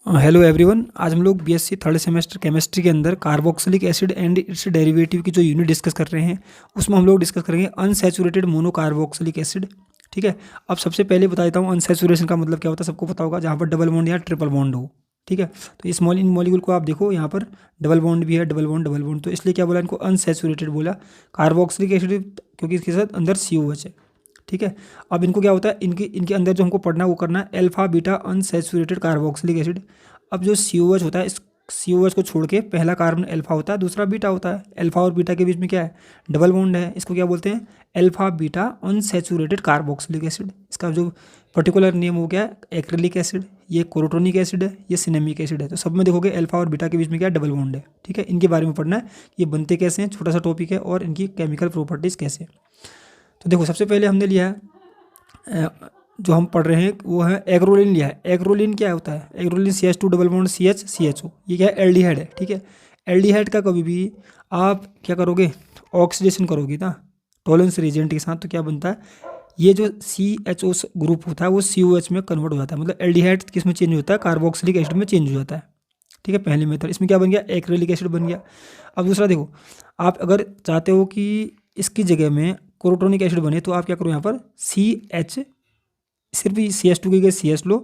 Hello everyone. आज हम लोग बीएससी थर्ड सेमेस्टर केमिस्ट्री के अंदर carboxylic acid and it's derivative की जो यूनिट डिस्कस कर रहे हैं उसमें हम लोग डिस्कस करेंगे अनसैचुरेटेड मोनोकार्बोक्सिलिक एसिड। ठीक है। अब सबसे पहले बता देता हूँ अनसैचुरेशन का मतलब क्या होता है, सबको पता होगा, जहाँ पर डबल बॉन्ड या ट्रिपल बॉन्ड हो। ठीक है। तो इस इन मॉलिक्यूल को आप देखो, यहाँ पर डबल बॉन्ड भी है, डबल बॉन्ड डबल बॉन्ड, तो इसलिए क्या बोला इनको अनसैचुरेटेड बोला कार्बोक्सिलिक एसिड, क्योंकि इसके साथ अंदर COH है। ठीक है। अब इनको क्या होता है, इनके इनके अंदर जो हमको पढ़ना है वो करना है alpha beta unsaturated carboxylic acid. अब जो COH होता है, इस COH को छोड़ के पहला कार्बन अल्फा होता है, दूसरा बीटा होता है। अल्फा और बीटा के बीच में क्या है, डबल बॉन्ड है। इसको क्या बोलते हैं, alpha beta unsaturated carboxylic acid. इसका जो पर्टिकुलर नेम हो गया एक्रिलिक एसिड, ये क्रोटोनिक एसिड है, ये सिनेमिक एसिड है। तो सब में देखोगे अल्फा और बीटा के बीच में क्या है, डबल बॉन्ड है। ठीक है। इनके बारे में पढ़ना है, ये बनते कैसे हैं, छोटा सा टॉपिक है, और इनकी केमिकल प्रॉपर्टीज कैसे हैं। तो देखो, सबसे पहले हमने लिया है जो हम पढ़ रहे हैं वो है एग्रोलिन लिया है। एग्रोलिन क्या होता है, एग्रोलिन CH2 डबल बॉन्ड CH ये क्या है, एल्डिहाइड है। ठीक है। एल्डिहाइड का कभी भी आप क्या करोगे, ऑक्सीडेशन करोगे ना टॉलेंस रिएजेंट के साथ, तो क्या बनता है, ये जो CHO ग्रुप होता है वो COH में कन्वर्ट हो जाता है। मतलब एल्डिहाइड किस में चेंज होता है, कार्बोक्सिलिक एसिड में चेंज हो जाता है। ठीक है। पहले मेथड इसमें क्या बन गया, एक्रिलिक एसिड बन गया। अब दूसरा देखो, आप अगर चाहते हो कि इसकी जगह में क्रोटोनिक एसिड बने, तो आप क्या करो, यहाँ पर CH, सिर्फ CH2 की जगह CH लो,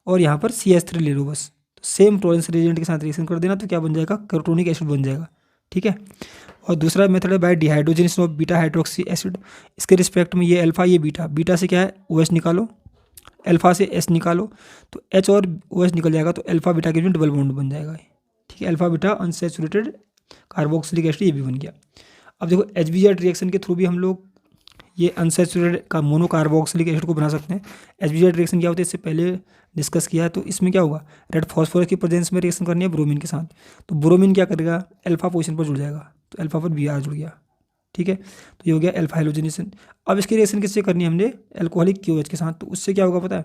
और यहाँ पर CH3 ले लो बस। तो सेम टॉलेंस रिएजेंट के साथ रिएक्शन कर देना, तो क्या बन जाएगा, क्रोटोनिक एसिड बन जाएगा। ठीक है। और दूसरा मेथड है by dehydrogenation of beta hydroxy acid. इसके रिस्पेक्ट में ये अल्फा, ये बीटा, बीटा से क्या है OH निकालो, अल्फा से S निकालो, तो H और OH निकल जाएगा, तो अल्फा बीटा के बीच में डबल बॉन्ड बन जाएगा। ठीक है। Alpha beta unsaturated carboxylic acid ये भी बन गया। अब देखो, HBZ रिएक्शन के थ्रू भी हम लोग ये अनसैचुरेटेड का मोनोकार्बोक्सिलिक एसिड को बना सकते हैं। HBZ रिएक्शन क्या होती है, इससे पहले डिस्कस किया है। तो इसमें क्या होगा, रेड फॉस्फोरस की प्रेजेंस में रिएक्शन करनी है ब्रोमीन के साथ, तो ब्रोमीन क्या करेगा, अल्फा पोजीशन पर जुड़ जाएगा, तो अल्फा पर Br जुड़ गया। ठीक है। तो ये हो गया अल्फा हेलोजनेशन। अब इसकी रिएक्शन किससे करनी है हमने, अल्कोहलिक KOH के साथ। तो उससे क्या होगा पता है,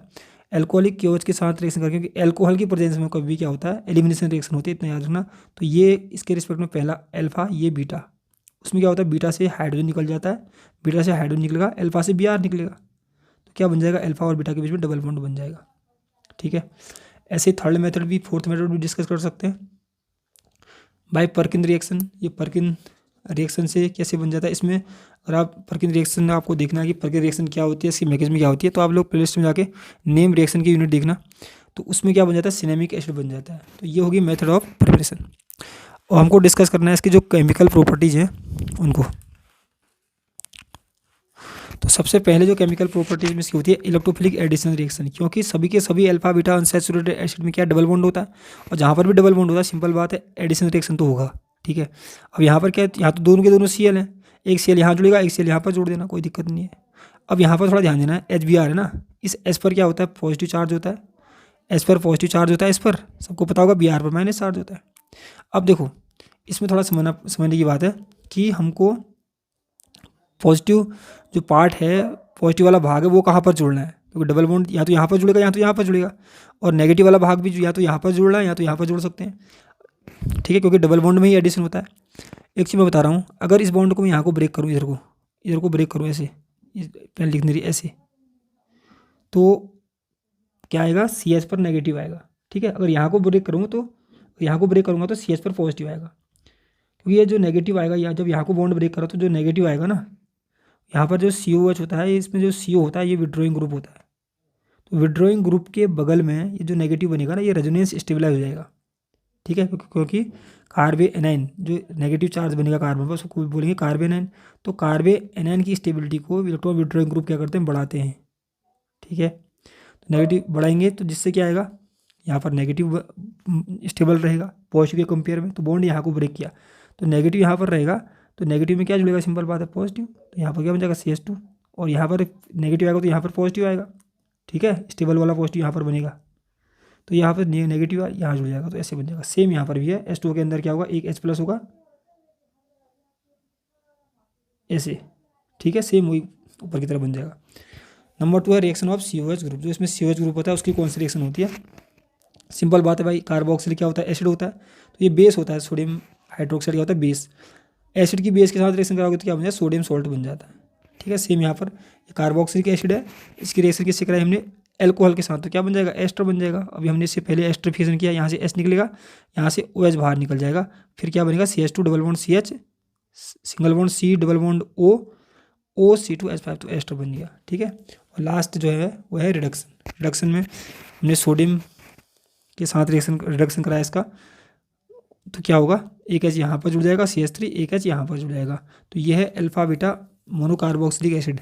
अल्कोहलिक KOH के साथ रिएक्शन करके, क्योंकि अल्कोहल की प्रेजेंस में कभी भी क्या होता है, एलिमिनेशन रिएक्शन होती है, इतना याद रखना। तो ये इसके रिस्पेक्ट में पहला अल्फा, ये बीटा, उसमें क्या होता है, बीटा से हाइड्रोजन निकल जाता है, बीटा से हाइड्रोजन निकलेगा, अल्फा से Br निकलेगा, तो क्या बन जाएगा, अल्फा और बीटा के बीच में डबल बॉन्ड बन जाएगा। ठीक है। ऐसे थर्ड मेथड भी, फोर्थ मेथड भी डिस्कस कर सकते हैं बाय पर्किन रिएक्शन। ये पर्किन रिएक्शन से कैसे बन जाता है, इसमें अगर आप पर्किन रिएक्शन आपको देखना है कि पर्किन रिएक्शन क्या होती है, इसकी मैकेनिज्म क्या होती है, तो आप लोग प्लेलिस्ट में जाके नेम रिएक्शन की यूनिट देखना, तो उसमें क्या बन जाता है, सिनेमिक एसिड बन जाता है। तो ये होगी मेथड ऑफ प्रिपरेशन, और हमको डिस्कस करना है इसकी जो केमिकल प्रॉपर्टीज़ हैं उनको। तो सबसे पहले जो केमिकल प्रॉपर्टीज में इसकी होती है इलेक्ट्रोफिलिक एडिशन रिएक्शन, क्योंकि सभी के सभी अल्फा बीटा अनसैचुरेटेड एसिड में क्या डबल बॉन्ड होता है, और जहाँ पर भी डबल बॉन्ड होता है सिंपल बात है एडिशन रिएक्शन तो होगा। ठीक है। अब यहाँ पर क्या है, यहाँ तो दोनों के दोनों Cl हैं, एक Cl यहाँ जुड़ेगा, एक Cl यहाँ पर जोड़ देना, कोई दिक्कत नहीं है। अब यहाँ पर थोड़ा ध्यान देना है, HBr है ना, इस S पर क्या होता है, पॉजिटिव चार्ज होता है, S पर पॉजिटिव चार्ज होता है, इस पर सबको पता होगा, Br पर माइनस चार्ज होता है। अब देखो, इसमें थोड़ा समझने की बात है कि हमको पॉजिटिव जो पार्ट है, पॉजिटिव वाला भाग है, वो कहाँ पर जोड़ना है, क्योंकि डबल बॉन्ड या तो यहाँ पर जुड़ेगा या तो यहाँ पर जुड़ेगा, और नेगेटिव वाला भाग भी या तो यहाँ पर जुड़ना है या तो यहाँ पर जोड़ सकते हैं। ठीक है। क्योंकि डबल बॉन्ड में ही एडिशन होता है। एक चीज़ मैं बता रहा हूँ, अगर इस बॉन्ड को मैं यहाँ को ब्रेक करूँ, इधर को ब्रेक करूँ ऐसे, पेन लिखने रही ऐसे, तो क्या आएगा, CH पर नेगेटिव आएगा। ठीक है। अगर यहाँ को ब्रेक करूँगा तो CH पर पॉजिटिव आएगा, क्योंकि ये जो नेगेटिव आएगा, या जब यहाँ को बॉन्ड ब्रेक करो तो जो नेगेटिव आएगा ना, यहाँ पर जो COH होता है, इसमें जो CO होता है ये विड्रॉइंग ग्रुप होता है, तो विड्रॉइंग ग्रुप के बगल में ये जो नेगेटिव बनेगा ना, ये रेजोनेंस स्टेबलाइज हो जाएगा। ठीक है। क्योंकि कार्बे एनाइन जो नेगेटिव चार्ज बनेगा कार्बन पर, उसको बोलेंगे कार्बे एनाइन। तो कार्बे एनाइन की स्टेबिलिटी को इलेक्ट्रॉन विड्रॉइंग ग्रुप क्या करते हैं, बढ़ाते हैं। ठीक है। तो नेगेटिव बढ़ाएंगे तो जिससे क्या आएगा, यहाँ पर नेगेटिव स्टेबल रहेगा पॉजिटिव के कंपेयर में, तो बॉन्ड यहाँ को ब्रेक किया तो नेगेटिव यहाँ पर रहेगा, तो नेगेटिव में क्या जुड़ेगा, सिंपल बात है पॉजिटिव, तो यहाँ पर क्या बन जाएगा CH2, और यहाँ पर नेगेटिव आएगा तो यहाँ पर पॉजिटिव आएगा। ठीक है। स्टेबल वाला पॉजिटिव यहाँ पर बनेगा, तो यहाँ पर नेगेटिव यहाँ जुड़ जाएगा, तो ऐसे बन जाएगा। सेम यहाँ पर भी है, H2 के अंदर क्या होगा, एक H+ होगा ऐसे। ठीक है। सेम वही ऊपर की तरफ बन जाएगा। नंबर 2 है रिएक्शन ऑफ COH ग्रुप। जो इसमें COH ग्रुप होता है उसकी कौन सी रिएक्शन होती है, सिंपल बात है भाई, कार्बोक्सिल क्या होता है, एसिड होता है, तो ये बेस होता है, सोडियम हाइड्रोक्साइड क्या होता है, बेस। एसिड की बेस के साथ रिएक्शन कराओगे तो क्या बन जाए, सोडियम सॉल्ट बन जाता है। ठीक है। सेम यहाँ पर ये कार्बोक्सिलिक एसिड है, इसकी रिएक्शन किससे कराई हमने, एल्कोहल के साथ, तो क्या बन जाएगा, एस्टर बन जाएगा। अभी हमने इससे पहले एस्टर फिजन किया, यहाँ से एस निकलेगा, यहाँ से ओ एच बाहर निकल जाएगा, फिर क्या बनेगा, CH2 double bond CH, single bond C double bond O C2H5, तो एस्टर बन गया। ठीक है, और लास्ट जो है वो है रिडक्शन। रिडक्शन में हमने सोडियम के साथ रिडक्शन कराया इसका, तो क्या होगा, एक H यहाँ पर जुड़ जाएगा CH3, एक H यहाँ पर जुड़ जाएगा, तो यह है अल्फा बीटा मोनोकार्बोक्सिलिक एसिड।